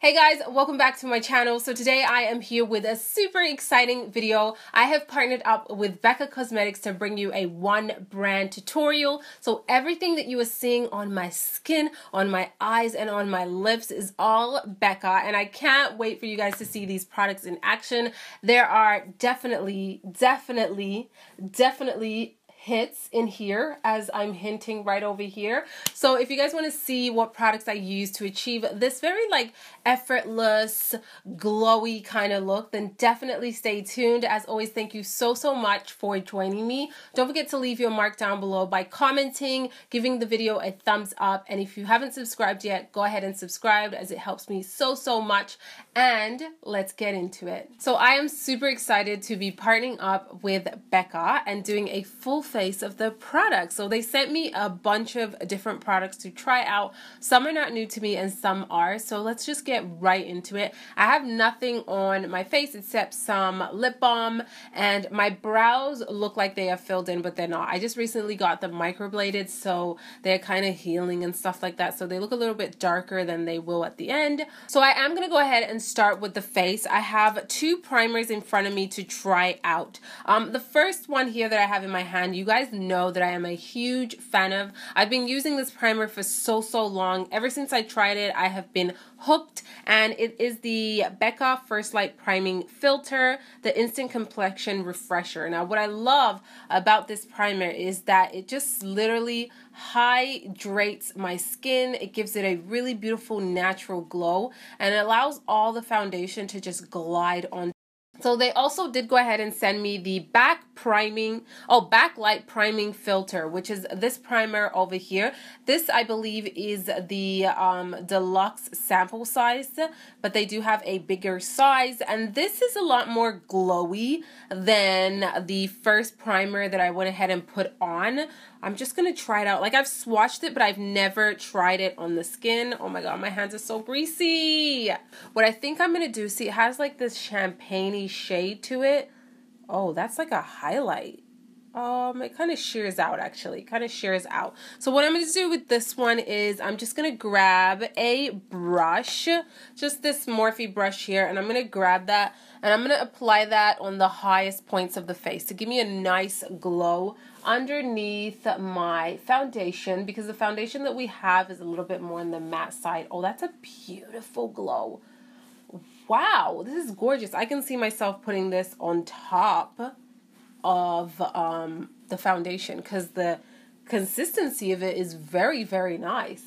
Hey guys, welcome back to my channel. So today I am here with a super exciting video. I have partnered up with Becca Cosmetics to bring you a one brand tutorial. So everything that you are seeing on my skin, on my eyes, and on my lips is all Becca, and I can't wait for you guys to see these products in action. There are definitely hits in here, as I'm hinting right over here. So if you guys want to see what products I use to achieve this very effortless, glowy kind of look, then definitely stay tuned. As always, thank you so much for joining me. Don't forget to leave your mark down below by commenting, giving the video a thumbs up, and if you haven't subscribed yet, go ahead and subscribe as it helps me so much. And let's get into it. So I am super excited to be partnering up with Becca and doing a full face of the product. So they sent me a bunch of different products to try out. Some are not new to me and some are. So let's just get right into it. I have nothing on my face except some lip balm, and my brows look like they are filled in, but they're not. I just recently got them microbladed, so they're kind of healing and stuff like that. So they look a little bit darker than they will at the end. So I am going to go ahead and start with the face. I have two primers in front of me to try out. The first one here that I have in my hand, you guys know that I am a huge fan of. I've been using this primer for so long. Ever since I tried it, I have been hooked, and it is the Becca First Light Priming Filter, the Instant Complexion Refresher. Now, what I love about this primer is that it just literally hydrates my skin. It gives it a really beautiful natural glow, and it allows all the foundation to just glide on. So they also did go ahead and send me the backlight priming filter, which is this primer over here. This, I believe, is the deluxe sample size, but they do have a bigger size, and this is a lot more glowy than the first primer that I went ahead and put on. I'm just going to try it out. Like, I've swatched it, but I've never tried it on the skin. Oh my god, my hands are so greasy. What I think I'm going to do, see, it has like this champagne-y shade to it. Oh, that's like a highlight. It kind of shears out, actually. It kind of shears out. So what I'm going to do with this one is I'm just going to grab a brush, just this Morphe brush here, and I'm going to grab that, and I'm going to apply that on the highest points of the face to give me a nice glow underneath my foundation, because the foundation that we have is a little bit more on the matte side. Oh, that's a beautiful glow. Wow, this is gorgeous. I can see myself putting this on top of the foundation, because the consistency of it is very nice,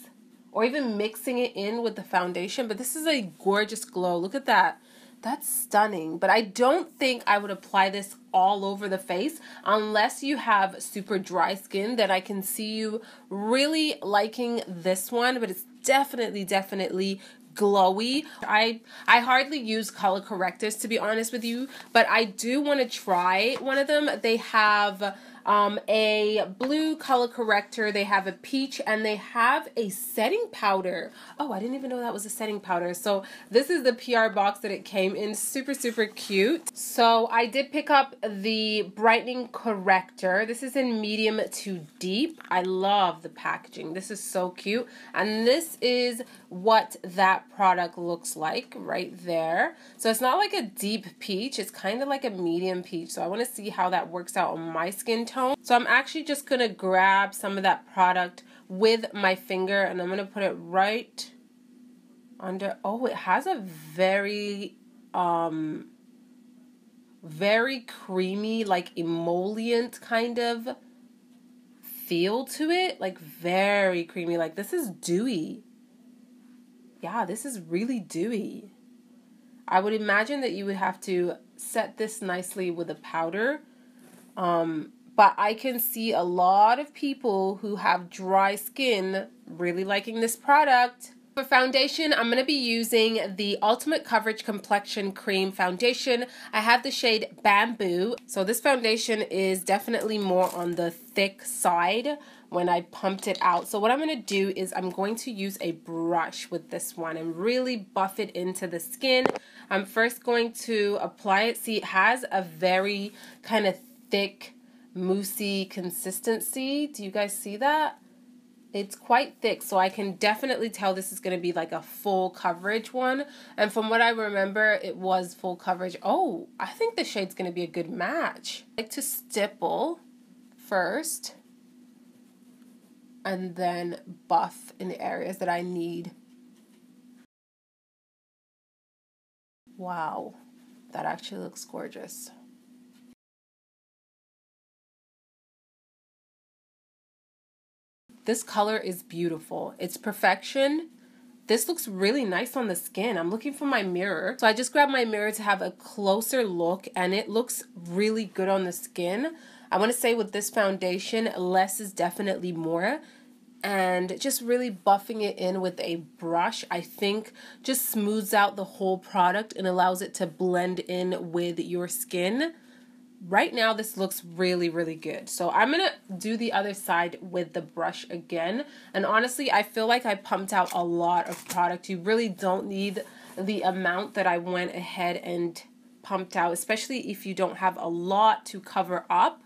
or even mixing it in with the foundation. But this is a gorgeous glow. Look at that. That's stunning. But I don't think I would apply this all over the face unless you have super dry skin. Then I can see you really liking this one, but it's definitely glowy. I hardly use color correctors, to be honest with you, but I do want to try one of them. They have a blue color corrector, they have a peach, and they have a setting powder. Oh, I didn't even know that was a setting powder. So this is the PR box that it came in. Super cute. So I did pick up the brightening corrector. This is in medium to deep. I love the packaging. This is so cute, and this is what that product looks like right there. So it's not like a deep peach, it's kind of like a medium peach. So I want to see how that works out on my skin tone. So I'm actually just going to grab some of that product with my finger, and I'm going to put it right under. Oh, it has a very creamy, like emollient kind of feel to it. Like very creamy. Like, this is dewy. Yeah, this is really dewy. I would imagine that you would have to set this nicely with a powder. But I can see a lot of people who have dry skin really liking this product. For foundation, I'm going to be using the Ultimate Coverage Complexion Cream Foundation. I have the shade Bamboo. So this foundation is definitely more on the thick side when I pumped it out. So what I'm going to do is I'm going to use a brush with this one and really buff it into the skin. I'm first going to apply it. See, it has a very kind of thick, moussey consistency. Do you guys see that? It's quite thick, so I can definitely tell this is going to be like a full coverage one. And from what I remember, it was full coverage. Oh, I think the shade's going to be a good match. I like to stipple first and then buff in the areas that I need. Wow, that actually looks gorgeous. This color is beautiful. It's perfection. This looks really nice on the skin. I'm looking for my mirror. So I just grabbed my mirror to have a closer look, and it looks really good on the skin. I want to say with this foundation, less is definitely more. And just really buffing it in with a brush, I think just smooths out the whole product and allows it to blend in with your skin. Right now, this looks really, really good. So I'm going to do the other side with the brush again. And honestly, I feel like I pumped out a lot of product. You really don't need the amount that I went ahead and pumped out, especially if you don't have a lot to cover up.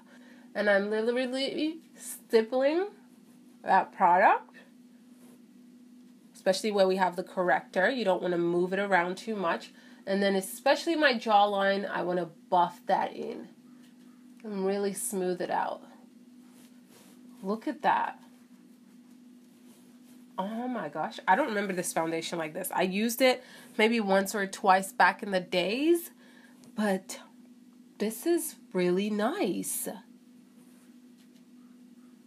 And I'm literally stippling that product, especially where we have the corrector. You don't want to move it around too much. And then especially my jawline, I want to buff that in and really smooth it out. Look at that. Oh my gosh, I don't remember this foundation like this. I used it maybe once or twice back in the days, but this is really nice.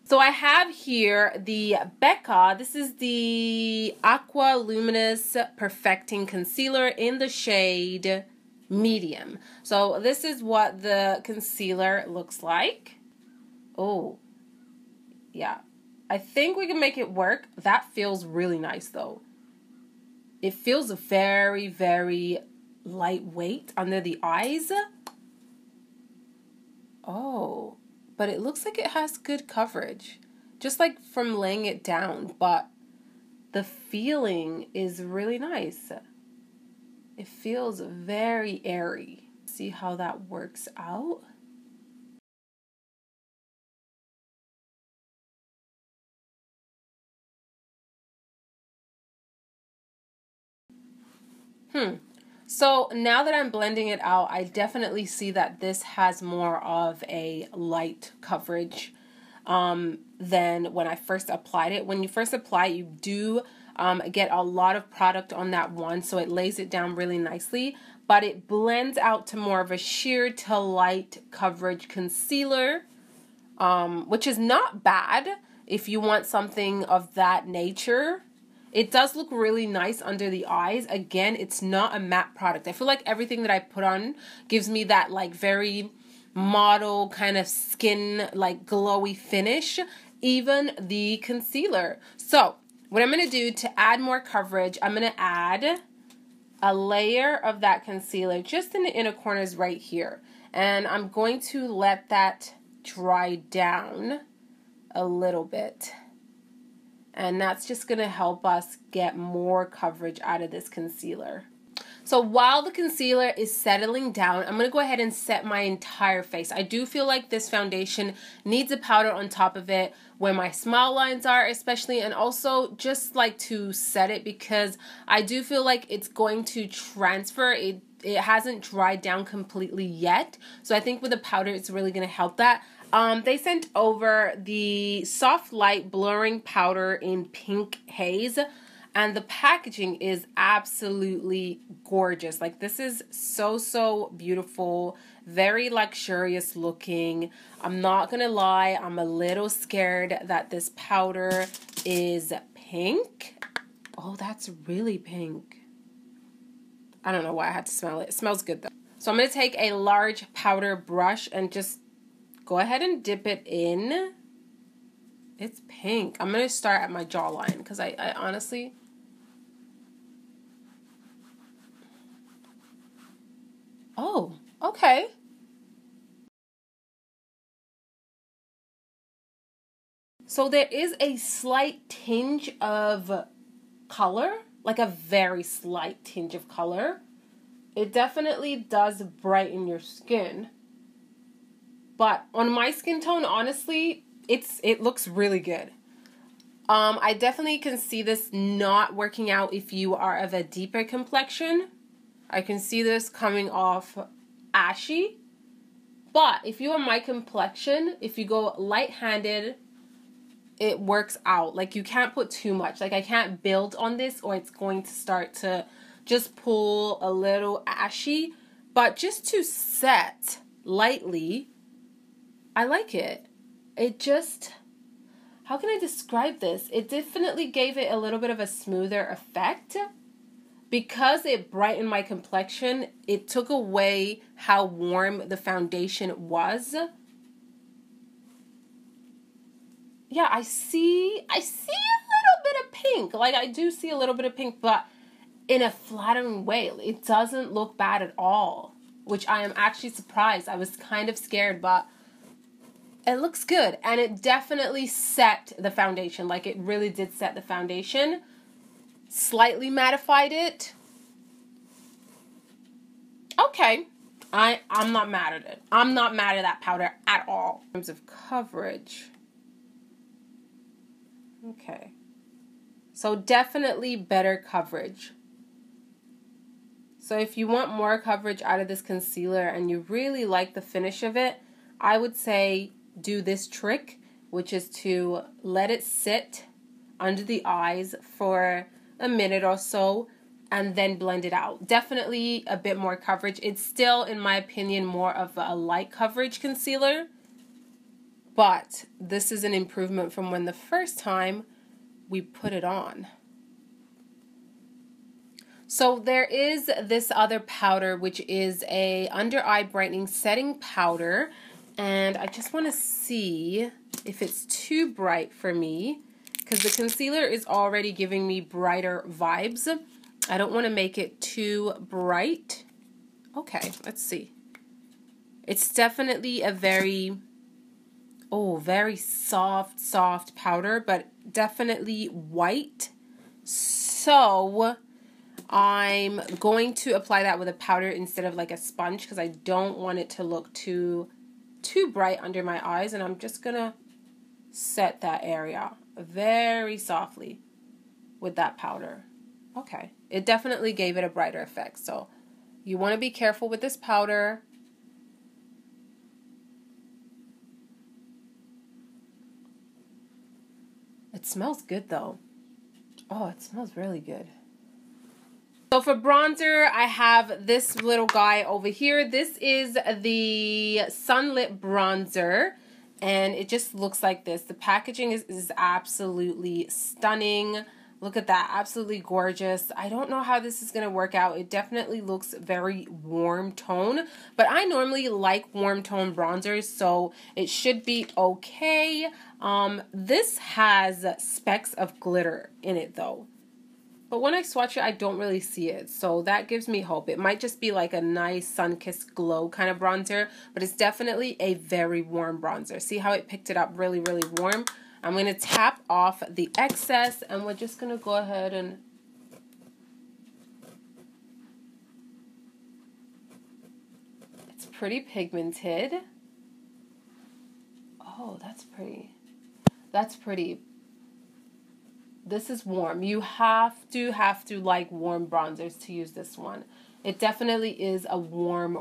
So I have here the Becca, this is the Aqua Luminous Perfecting Concealer in the shade Medium. So this is what the concealer looks like. Oh, yeah. I think we can make it work. That feels really nice though. It feels very, very lightweight under the eyes. Oh, but it looks like it has good coverage, just like from laying it down, but the feeling is really nice. It feels very airy. See how that works out? So now that I'm blending it out, I definitely see that this has more of a light coverage than when I first applied it. When you first apply it, you do get a lot of product on that one, so it lays it down really nicely, but it blends out to more of a sheer to light coverage concealer, which is not bad if you want something of that nature. It does look really nice under the eyes. Again, it's not a matte product. I feel like everything that I put on gives me that like very model kind of skin, like glowy finish, even the concealer. So what I'm going to do to add more coverage, I'm going to add a layer of that concealer just in the inner corners right here. And I'm going to let that dry down a little bit. And that's just going to help us get more coverage out of this concealer. So while the concealer is settling down, I'm going to go ahead and set my entire face. I do feel like this foundation needs a powder on top of it where my smile lines are especially, and also just like to set it because I do feel like it's going to transfer. It hasn't dried down completely yet. So I think with the powder, it's really going to help that. They sent over the Soft Light Blurring Powder in Pink Haze, and the packaging is absolutely gorgeous. Like, this is so beautiful, very luxurious looking. I'm not gonna lie, I'm a little scared that this powder is pink. Oh, that's really pink. I don't know why I had to smell it. It smells good though. So I'm gonna take a large powder brush and just go ahead and dip it in. It's pink. I'm going to start at my jawline because I honestly... Oh, okay. So there is a slight tinge of color, like a very slight tinge of color. It definitely does brighten your skin. But on my skin tone, honestly, it looks really good. I definitely can see this not working out if you are of a deeper complexion. I can see this coming off ashy. But if you are my complexion, if you go light-handed, it works out. Like, you can't put too much. Like, I can't build on this or it's going to start to just pull a little ashy. But just to set lightly, I like it. It just, how can I describe this? It definitely gave it a little bit of a smoother effect. Because it brightened my complexion, it took away how warm the foundation was. Yeah, I see a little bit of pink. Like, I do see a little bit of pink, but in a flattering way. It doesn't look bad at all, which I am actually surprised. I was kind of scared, but it looks good. And it definitely set the foundation. Like, it really did set the foundation. Slightly mattified it. Okay. I'm not mad at it. I'm not mad at that powder at all. In terms of coverage. Okay. So definitely better coverage. So if you want more coverage out of this concealer and you really like the finish of it, I would say do this trick, which is to let it sit under the eyes for a minute or so and then blend it out. Definitely a bit more coverage. It's still, in my opinion, more of a light coverage concealer, but this is an improvement from when the first time we put it on. So there is this other powder, which is a under eye brightening setting powder, and I just want to see if it's too bright for me, because the concealer is already giving me brighter vibes. I don't want to make it too bright. Okay, let's see. It's definitely a very soft powder, but definitely white. So I'm going to apply that with a powder instead of like a sponge, because I don't want it to look too bright under my eyes. And I'm just going to set that area very softly with that powder. Okay, it definitely gave it a brighter effect. So you want to be careful with this powder. It smells good though. Oh, it smells really good. So for bronzer, I have this little guy over here. This is the Sunlit Bronzer, and it just looks like this. The packaging is absolutely stunning. Look at that, absolutely gorgeous. I don't know how this is going to work out. It definitely looks very warm tone, but I normally like warm tone bronzers, so it should be okay. This has specks of glitter in it though. But when I swatch it, I don't really see it. So that gives me hope. It might just be like a nice sun-kissed glow kind of bronzer. But it's definitely a very warm bronzer. See how it picked it up really, really warm? I'm going to tap off the excess. And we're just going to go ahead and... It's pretty pigmented. Oh, that's pretty. That's pretty. This is warm. You have to like warm bronzers to use this one. It definitely is a warm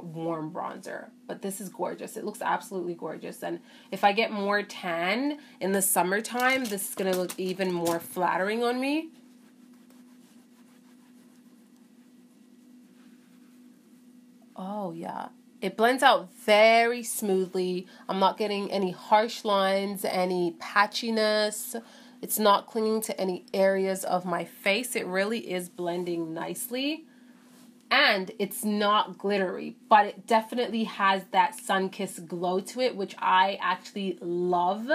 bronzer, but this is gorgeous. It looks absolutely gorgeous. And if I get more tan in the summertime, this is going to look even more flattering on me. Oh yeah. It blends out very smoothly. I'm not getting any harsh lines, any patchiness. It's not clinging to any areas of my face. It really is blending nicely. And it's not glittery, but it definitely has that sun-kissed glow to it, which I actually love.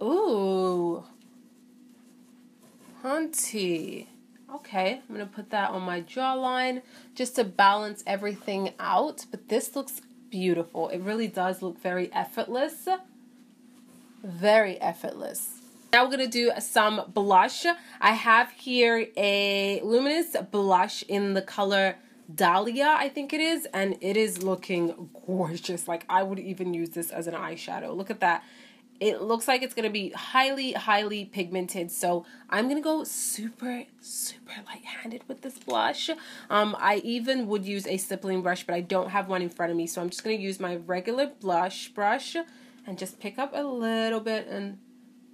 Ooh. Hunty. Okay, I'm going to put that on my jawline just to balance everything out. But this looks beautiful. It really does look very effortless. Very effortless. Now we're going to do some blush. I have here a luminous blush in the color Dahlia, I think it is. And it is looking gorgeous. Like, I would even use this as an eyeshadow. Look at that. it looks like it's going to be highly, highly pigmented. So I'm going to go super, super light-handed with this blush. I even would use a stippling brush, but I don't have one in front of me. So I'm just going to use my regular blush brush and just pick up a little bit, and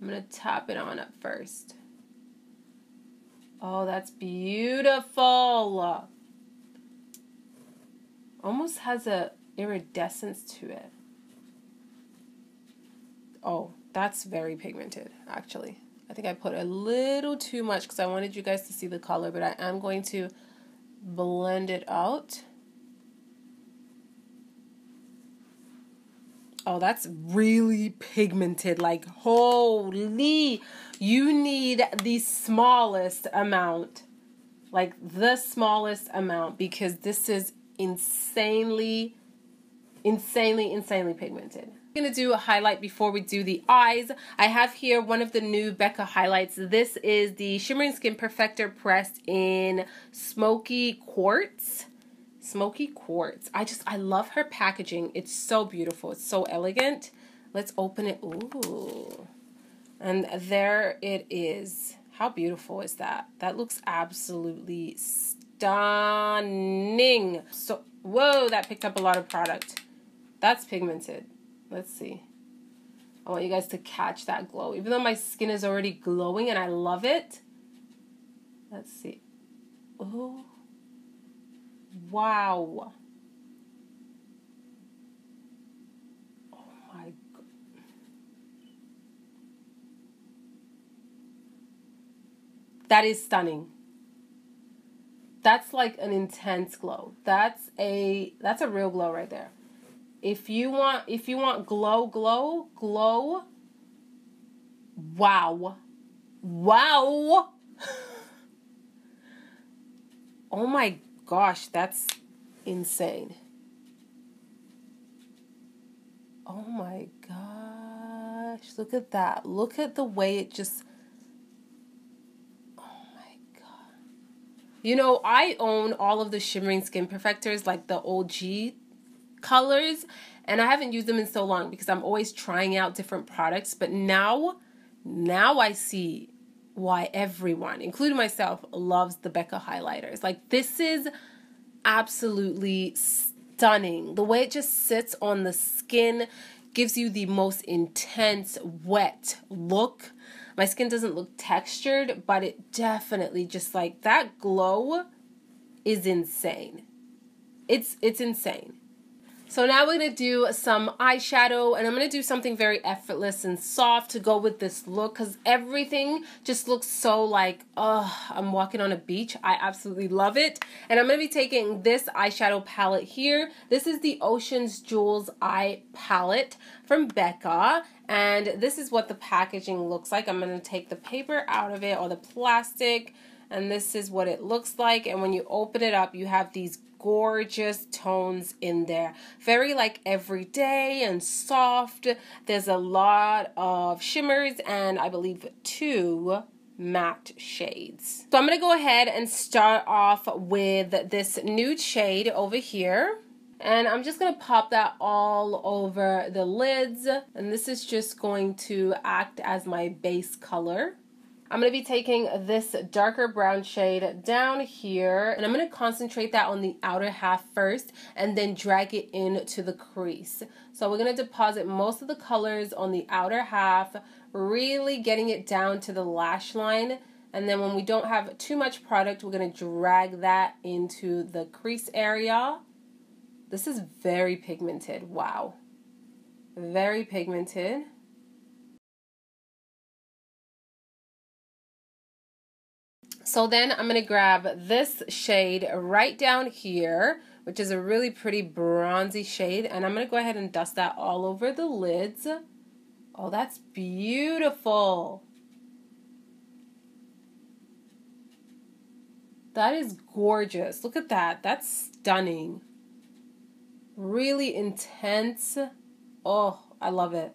I'm going to tap it on up first. Oh, that's beautiful. Almost has a iridescence to it. Oh, that's very pigmented, actually. I think I put a little too much because I wanted you guys to see the color, but I am going to blend it out. Oh, that's really pigmented. Like, holy, you need the smallest amount. Like, the smallest amount, because this is insanely pigmented. I'm going to do a highlight before we do the eyes. I have here one of the new Becca highlights. This is the Shimmering Skin Perfector pressed in Smoky Quartz. Smoky Quartz. I love her packaging. It's so beautiful. It's so elegant. Let's open it. Ooh. And there it is. How beautiful is that? That looks absolutely stunning. So, whoa, that picked up a lot of product. That's pigmented. Let's see. I want you guys to catch that glow. Even though my skin is already glowing and I love it. Let's see. Oh. Wow. Oh my God. That is stunning. That's like an intense glow. That's a real glow right there. If you want glow, wow. Wow. Oh my gosh, that's insane. Oh my gosh, look at that. Look at the way it just, oh my God. You know, I own all of the Shimmering Skin Perfectors, like the OG colors, and I haven't used them in so long because I'm always trying out different products. But now I see why everyone, including myself, loves the Becca highlighters. Like, this is absolutely stunning. The way it just sits on the skin gives you the most intense wet look. My skin doesn't look textured, but it definitely just, like, that glow is insane. It's insane. So now we're going to do some eyeshadow, and I'm going to do something very effortless and soft to go with this look, because everything just looks so like, oh, I'm walking on a beach. I absolutely love it. And I'm going to be taking this eyeshadow palette here. This is the Ocean's Jewels Eye Palette from Becca, and this is what the packaging looks like. I'm going to take the paper out of it, or the plastic, and this is what it looks like. And when you open it up, you have these gorgeous tones in there, very like everyday and soft. There's a lot of shimmers and I believe 2 matte shades. So I'm going to go ahead and start off with this nude shade over here. And I'm just going to pop that all over the lids. And this is just going to act as my base color. I'm going to be taking this darker brown shade down here, and I'm going to concentrate that on the outer half first and then drag it into the crease. So we're going to deposit most of the colors on the outer half, really getting it down to the lash line. And then when we don't have too much product, we're going to drag that into the crease area. This is very pigmented. Wow. Very pigmented. So then I'm going to grab this shade right down here, which is a really pretty bronzy shade, and I'm going to go ahead and dust that all over the lids. Oh, that's beautiful. That is gorgeous. Look at that. That's stunning. Really intense. Oh, I love it.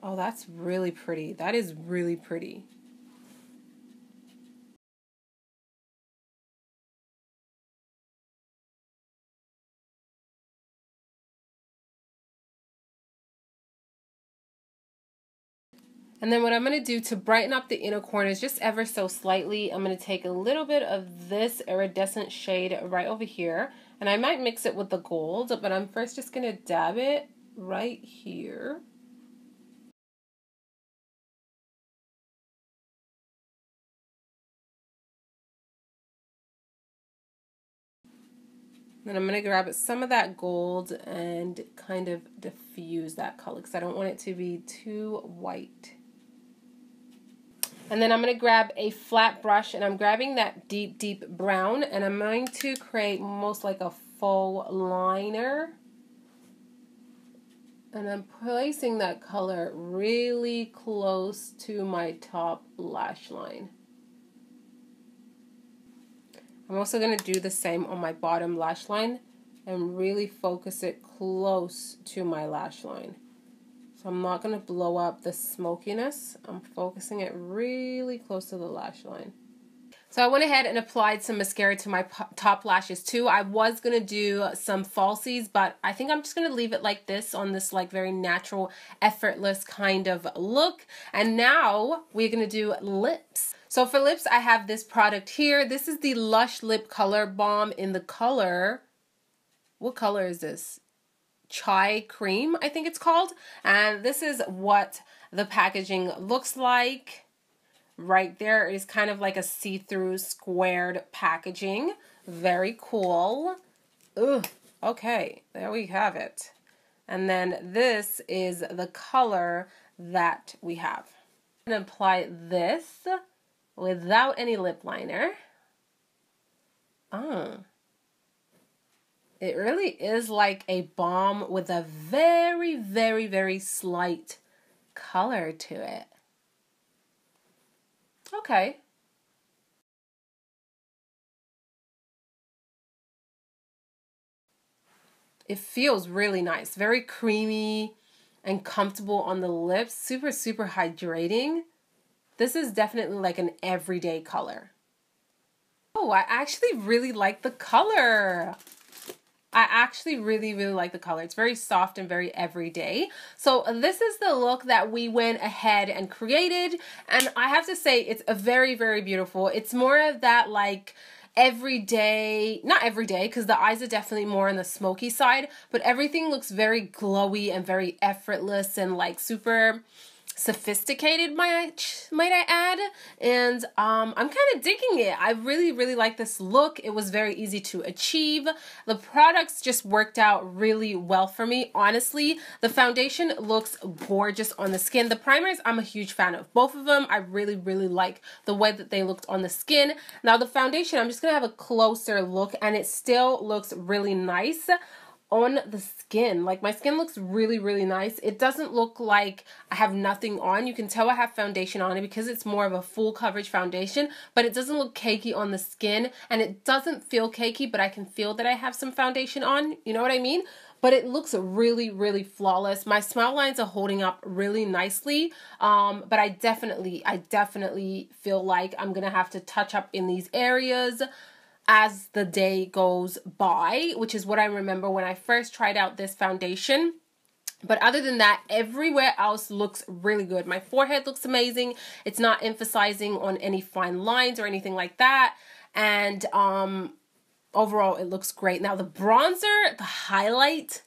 Oh, that's really pretty. That is really pretty. And then what I'm going to do to brighten up the inner corners just ever so slightly, I'm going to take a little bit of this iridescent shade right over here. And I might mix it with the gold, but I'm first just going to dab it right here. Then I'm going to grab some of that gold and kind of diffuse that color because I don't want it to be too white. And then I'm going to grab a flat brush and I'm grabbing that deep, deep brown and I'm going to create almost like a faux liner. And I'm placing that color really close to my top lash line. I'm also going to do the same on my bottom lash line and really focus it close to my lash line. So I'm not going to blow up the smokiness. I'm focusing it really close to the lash line. So I went ahead and applied some mascara to my top lashes too. I was going to do some falsies, but I think I'm just going to leave it like this on this like very natural, effortless kind of look. And now we're going to do lips. So for lips, I have this product here. This is the Lush Lip Color Balm in the color, what color is this? Chai Cream, I think it's called. And this is what the packaging looks like. Right there is kind of like a see-through squared packaging. Very cool. Ooh, okay, there we have it. And then this is the color that we have. I'm going to apply this without any lip liner. It really is like a balm with a very, very, very slight color to it. Okay. It feels really nice. Very creamy and comfortable on the lips. Super, super hydrating. This is definitely like an everyday color. Oh, I actually really like the color. I actually really, really like the color. It's very soft and very everyday. So this is the look that we went ahead and created. And I have to say it's a very, very beautiful. It's more of that like everyday, not everyday because the eyes are definitely more on the smoky side, but everything looks very glowy and very effortless and like super sophisticated, might I add. And I'm kind of digging it. I really, really like this look. It was very easy to achieve. The products just worked out really well for me. Honestly, the foundation looks gorgeous on the skin. The primers, I'm a huge fan of. Both of them, I really, really like the way that they looked on the skin. Now the foundation, I'm just going to have a closer look and it still looks really nice on the skin. Like my skin looks really, really nice. It doesn't look like I have nothing on. You can tell I have foundation on it because it's more of a full coverage foundation, but it doesn't look cakey on the skin and it doesn't feel cakey, but I can feel that I have some foundation on. You know what I mean? But it looks really, really flawless. My smile lines are holding up really nicely, but I definitely feel like I'm gonna have to touch up in these areas as the day goes by, which is what I remember when I first tried out this foundation. But other than that, everywhere else looks really good. My forehead looks amazing. It's not emphasizing on any fine lines or anything like that. And overall, it looks great. Now, the bronzer, the highlight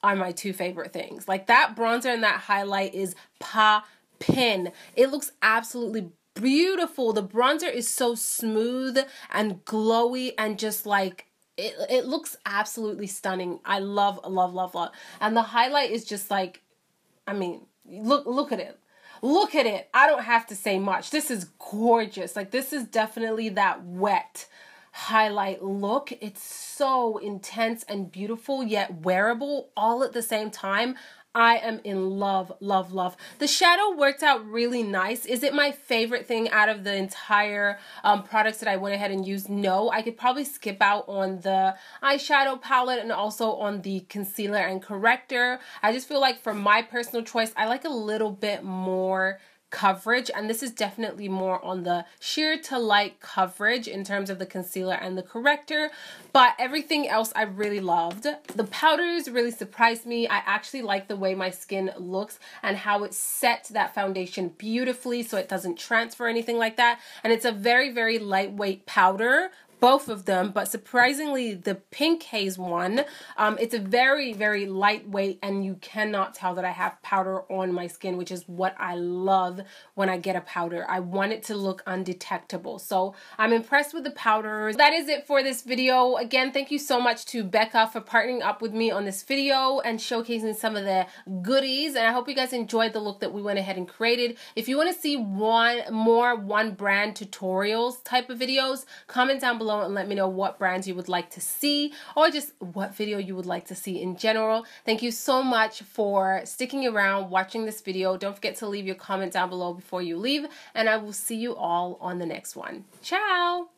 are my two favorite things. Like that bronzer and that highlight is poppin'. It looks absolutely beautiful. The bronzer is so smooth and glowy and just like it looks absolutely stunning. I love. And the highlight is just like, I mean, look at it. Look at it. I don't have to say much. This is gorgeous. Like this is definitely that wet highlight look. It's so intense and beautiful yet wearable all at the same time. I am in love. The shadow worked out really nice. Is it my favorite thing out of the entire products that I went ahead and used? No. I could probably skip out on the eyeshadow palette and also on the concealer and corrector. I just feel like for my personal choice, I like a little bit more coverage, and this is definitely more on the sheer to light coverage in terms of the concealer and the corrector, but everything else I really loved. The powders really surprised me. I actually like the way my skin looks and how it sets that foundation beautifully so it doesn't transfer or anything like that, and it's a very, very lightweight powder, both of them, but surprisingly the pink haze one, it's a very, very lightweight, and you cannot tell that I have powder on my skin, which is what I love when I get a powder. I want it to look undetectable. So I'm impressed with the powders. That is it for this video. Again, thank you so much to Becca for partnering up with me on this video and showcasing some of the goodies, and I hope you guys enjoyed the look that we went ahead and created. If you want to see one brand tutorials type of videos, comment down below and let me know what brands you would like to see, or just what video you would like to see in general. Thank you so much for sticking around, watching this video. Don't forget to leave your comment down below before you leave, and I will see you all on the next one. Ciao!